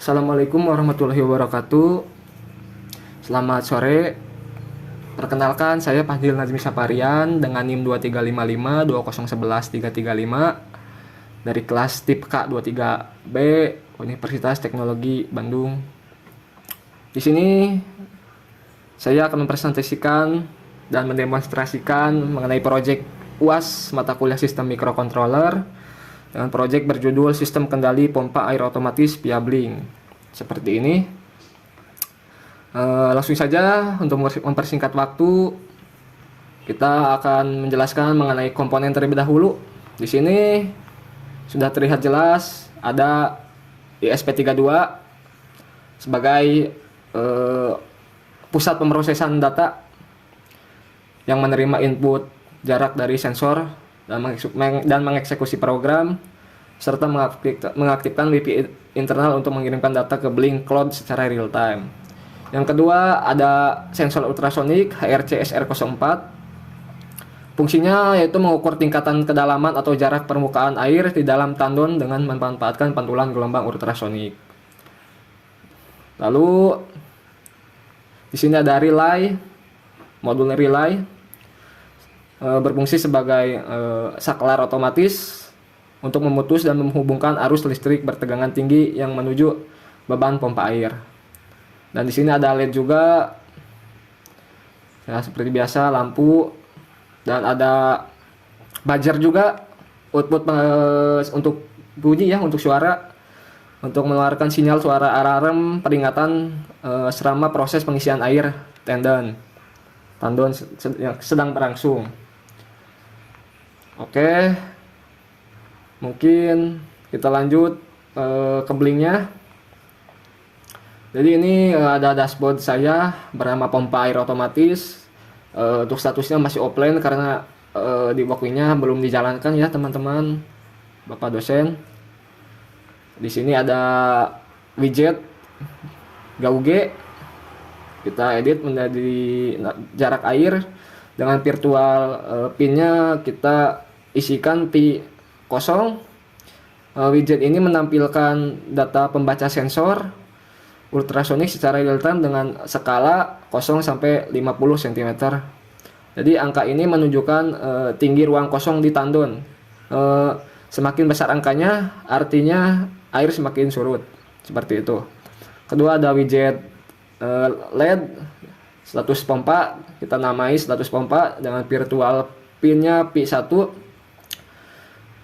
Assalamualaikum warahmatullahi wabarakatuh. Selamat sore. Perkenalkan, saya Fadil Nazmi Saparian dengan NIM 2355 2011 335 dari kelas TIP K23B Universitas Teknologi Bandung. Di sini saya akan mempresentasikan dan mendemonstrasikan mengenai proyek UAS mata kuliah Sistem Microcontroller dengan proyek berjudul Sistem Kendali Pompa Air Otomatis via Blink. Seperti ini. Langsung saja untuk mempersingkat waktu, kita akan menjelaskan mengenai komponen terlebih dahulu. Di sini sudah terlihat jelas ada ISP32 sebagai pusat pemrosesan data yang menerima input jarak dari sensor dan mengeksekusi program serta mengaktifkan WiFi internal untuk mengirimkan data ke Blink Cloud secara real time. Yang kedua ada sensor ultrasonik HRC SR04. Fungsinya yaitu mengukur tingkatan kedalaman atau jarak permukaan air di dalam tandon dengan memanfaatkan pantulan gelombang ultrasonik. Lalu di sini ada relay, modul relay berfungsi sebagai saklar otomatis untuk memutus dan menghubungkan arus listrik bertegangan tinggi yang menuju beban pompa air. Dan di sini ada LED juga, ya, seperti biasa lampu, dan ada buzzer juga, output untuk bunyi ya, untuk suara, untuk mengeluarkan sinyal suara alarm peringatan selama proses pengisian air tandon yang sedang berlangsung. Oke, mungkin kita lanjut ke Blinknya. Jadi ini ada dashboard saya bernama pompa air otomatis. Untuk statusnya masih offline karena di waktunya belum dijalankan ya teman-teman, Bapak dosen. Di sini ada widget gauge. Kita edit menjadi jarak air dengan virtual pinnya kita isikan pi 0. Widget ini menampilkan data pembaca sensor ultrasonik secara real time dengan skala 0 sampai 50 cm. Jadi angka ini menunjukkan tinggi ruang kosong di tandon. Semakin besar angkanya artinya air semakin surut. Seperti itu. Kedua ada widget LED status pompa, kita namai status pompa dengan virtual pinnya P1,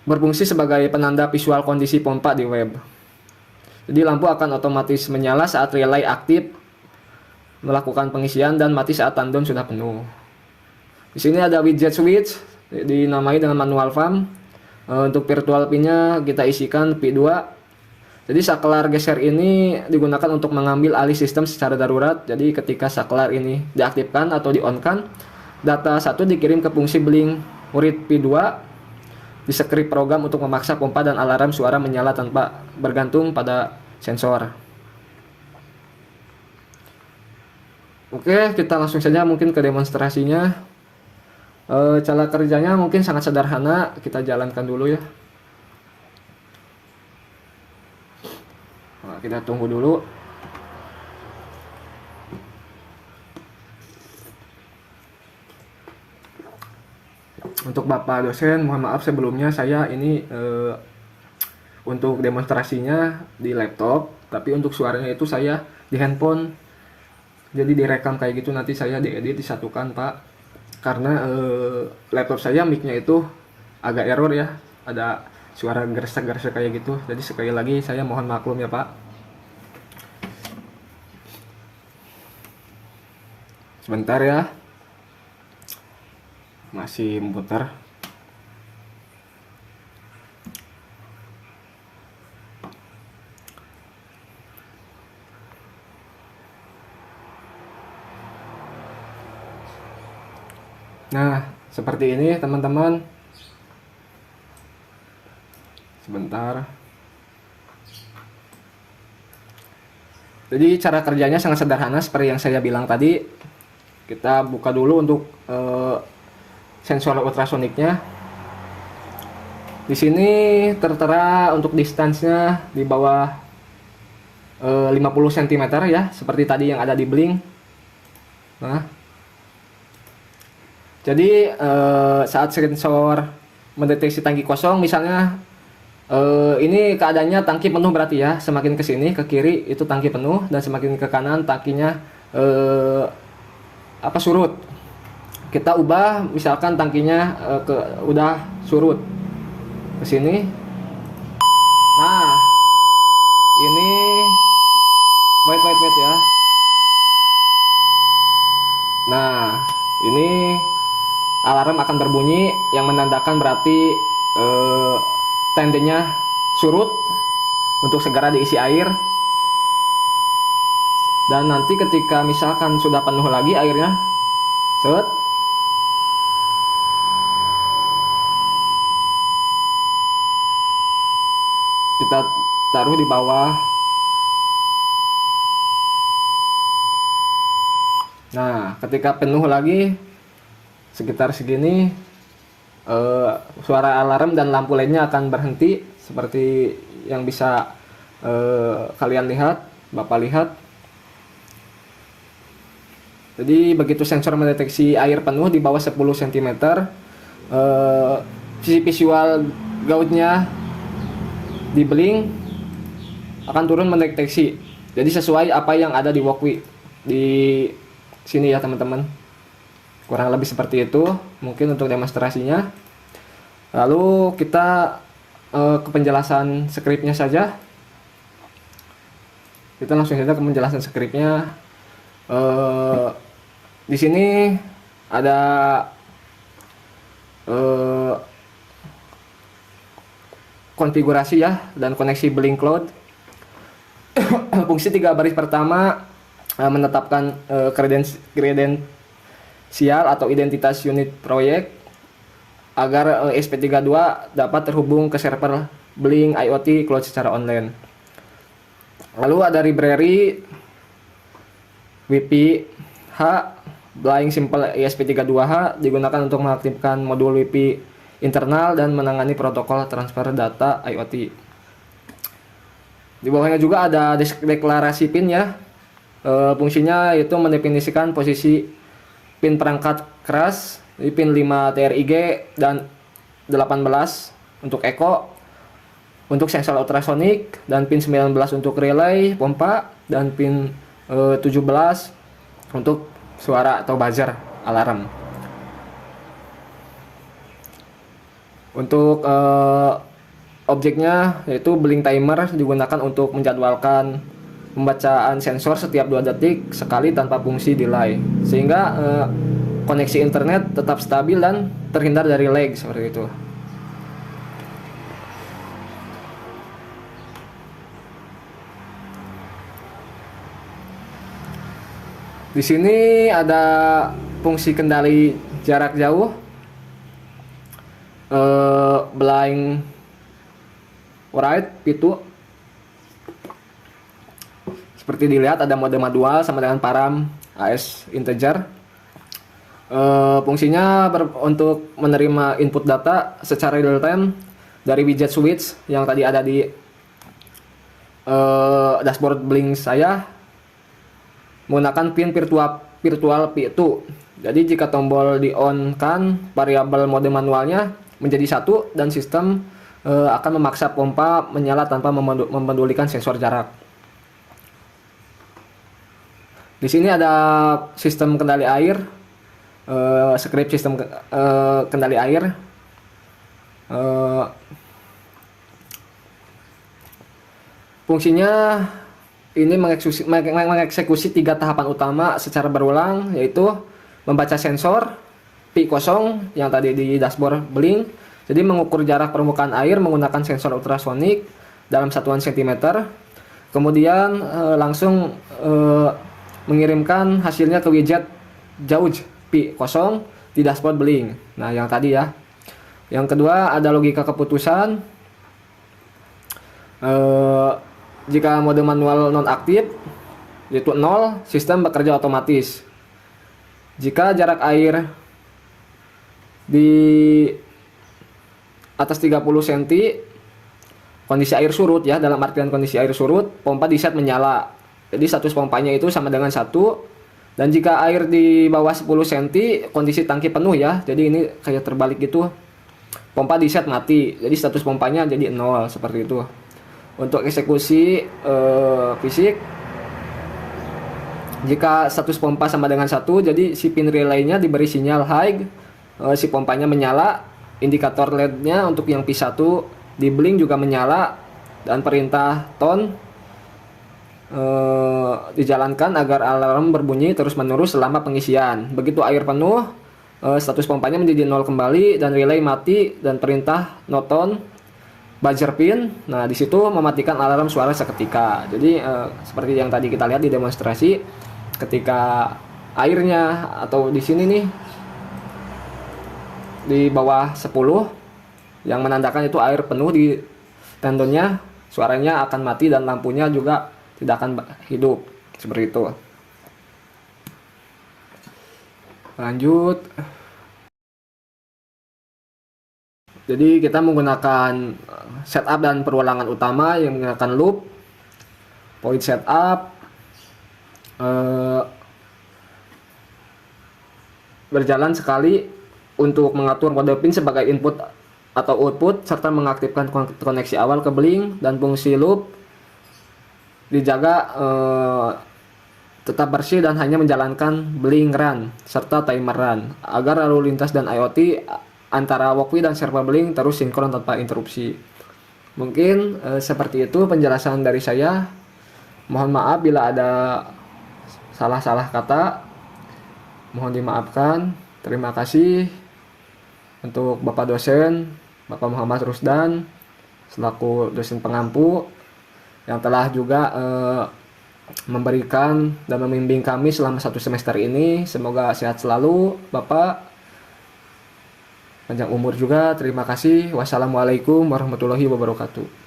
berfungsi sebagai penanda visual kondisi pompa di web. Jadi lampu akan otomatis menyala saat relay aktif, melakukan pengisian dan mati saat tandon sudah penuh. Di sini ada widget switch, dinamai dengan manual farm. Untuk virtual pinnya kita isikan P2. Jadi saklar geser ini digunakan untuk mengambil alih sistem secara darurat. Jadi ketika saklar ini diaktifkan atau di-on-kan, data 1 dikirim ke fungsi Blink Murid P2 di script program untuk memaksa pompa dan alarm suara menyala tanpa bergantung pada sensor. Oke, kita langsung saja mungkin ke demonstrasinya. Cara kerjanya mungkin sangat sederhana, kita jalankan dulu ya. Nah, kita tunggu dulu. Untuk Bapak dosen, mohon maaf sebelumnya saya ini untuk demonstrasinya di laptop, tapi untuk suaranya itu saya di handphone. Jadi direkam kayak gitu, nanti saya diedit disatukan Pak. Karena laptop saya mic-nya itu agak error ya, ada suara gersek-gersek kayak gitu. Jadi sekali lagi saya mohon maklum ya Pak. Sebentar ya. Masih memutar. Nah, seperti ini teman-teman. Sebentar. Jadi cara kerjanya sangat sederhana seperti yang saya bilang tadi. Kita buka dulu untuk sensor ultrasoniknya. Di sini tertera untuk distansnya di bawah 50 cm ya, seperti tadi yang ada di Blink. Nah, jadi saat sensor mendeteksi tangki kosong, misalnya ini keadaannya tangki penuh berarti ya, semakin ke sini ke kiri itu tangki penuh dan semakin ke kanan tangkinya surut. Kita ubah misalkan tangkinya udah surut ke sini. Nah, ini wait ya. Nah, ini alarm akan berbunyi yang menandakan berarti tendenya surut untuk segera diisi air. Dan nanti ketika misalkan sudah penuh lagi airnya, set, kita taruh di bawah. Nah, ketika penuh lagi sekitar segini, suara alarm dan lampu lainnya akan berhenti seperti yang bisa kalian lihat, Bapak lihat. Jadi begitu sensor mendeteksi air penuh di bawah 10 cm, visual gautnya di Blink akan turun mendeteksi. Jadi sesuai apa yang ada di walkway di sini ya teman-teman. Kurang lebih seperti itu mungkin untuk demonstrasinya. Lalu kita ke penjelasan skripnya saja. Kita langsung saja ke penjelasan skripnya. Di sini ada konfigurasi ya dan koneksi Blink Cloud. Fungsi 3 baris pertama menetapkan kredensial atau identitas unit proyek agar ESP32 dapat terhubung ke server Blink IoT Cloud secara online. Lalu ada library WiFi-H Blink Simple ESP32H digunakan untuk mengaktifkan modul WiFi internal dan menangani protokol transfer data IoT. Di bawahnya juga ada deklarasi PIN ya. Fungsinya yaitu mendefinisikan posisi pin perangkat keras, pin 5 TRIG dan 18 untuk echo, untuk sensor ultrasonik, dan pin 19 untuk relay pompa, dan pin 17 untuk suara atau buzzer alarm. Untuk objeknya yaitu Blink Timer digunakan untuk menjadwalkan pembacaan sensor setiap 2 detik sekali tanpa fungsi delay, sehingga koneksi internet tetap stabil dan terhindar dari lag seperti itu. Di sini ada fungsi kendali jarak jauh, blind right itu. Seperti dilihat ada mode manual sama dengan param AS integer. Fungsinya untuk menerima input data secara real time dari widget switch yang tadi ada di dashboard Blink saya menggunakan pin virtual P2. Jadi jika tombol di on kan, variabel mode manualnya menjadi 1 dan sistem akan memaksa pompa menyala tanpa memedulikan sensor jarak. Di sini ada sistem kendali air, script sistem kendali air. Fungsinya ini mengeksekusi 3 tahapan utama secara berulang, yaitu membaca sensor P0 yang tadi di dashboard Blink. Jadi mengukur jarak permukaan air menggunakan sensor ultrasonik dalam satuan cm. Kemudian langsung mengirimkan hasilnya ke widget jauh P0 di dashboard Blink. Nah, yang tadi ya. Yang kedua ada logika keputusan. Jika mode manual nonaktif yaitu 0, sistem bekerja otomatis. Jika jarak air di atas 30 cm kondisi air surut ya, dalam artian kondisi air surut, pompa di set menyala. Jadi status pompanya itu sama dengan 1. Dan jika air di bawah 10 cm, kondisi tangki penuh ya. Jadi ini kayak terbalik gitu. Pompa di set mati. Jadi status pompanya jadi 0 seperti itu. Untuk eksekusi fisik, jika status pompa sama dengan 1, jadi si pin relaynya diberi sinyal high, si pompanya menyala, indikator LED-nya untuk yang P1 di blink juga menyala, dan perintah tone dijalankan agar alarm berbunyi terus-menerus selama pengisian. Begitu air penuh, status pompanya menjadi 0 kembali dan relay mati, dan perintah no tone buzzer pin. Nah, di situ mematikan alarm suara seketika. Jadi seperti yang tadi kita lihat di demonstrasi, ketika airnya atau di sini nih di bawah 10 yang menandakan itu air penuh di tendonnya, suaranya akan mati dan lampunya juga tidak akan hidup seperti itu. Lanjut. Jadi kita menggunakan setup dan perulangan utama yang menggunakan loop, point setup, berjalan sekali untuk mengatur mode pin sebagai input atau output, serta mengaktifkan koneksi awal ke blink, dan fungsi loop dijaga tetap bersih dan hanya menjalankan blink run serta timer run agar lalu lintas dan IoT antara Walkwi dan server blink terus sinkron tanpa interupsi. Mungkin seperti itu penjelasan dari saya. Mohon maaf bila ada salah-salah kata, mohon dimaafkan. Terima kasih untuk Bapak dosen, Bapak Muhammad Rusdan selaku dosen pengampu yang telah juga memberikan dan membimbing kami selama 1 semester ini. Semoga sehat selalu Bapak, panjang umur juga. Terima kasih. Wassalamualaikum warahmatullahi wabarakatuh.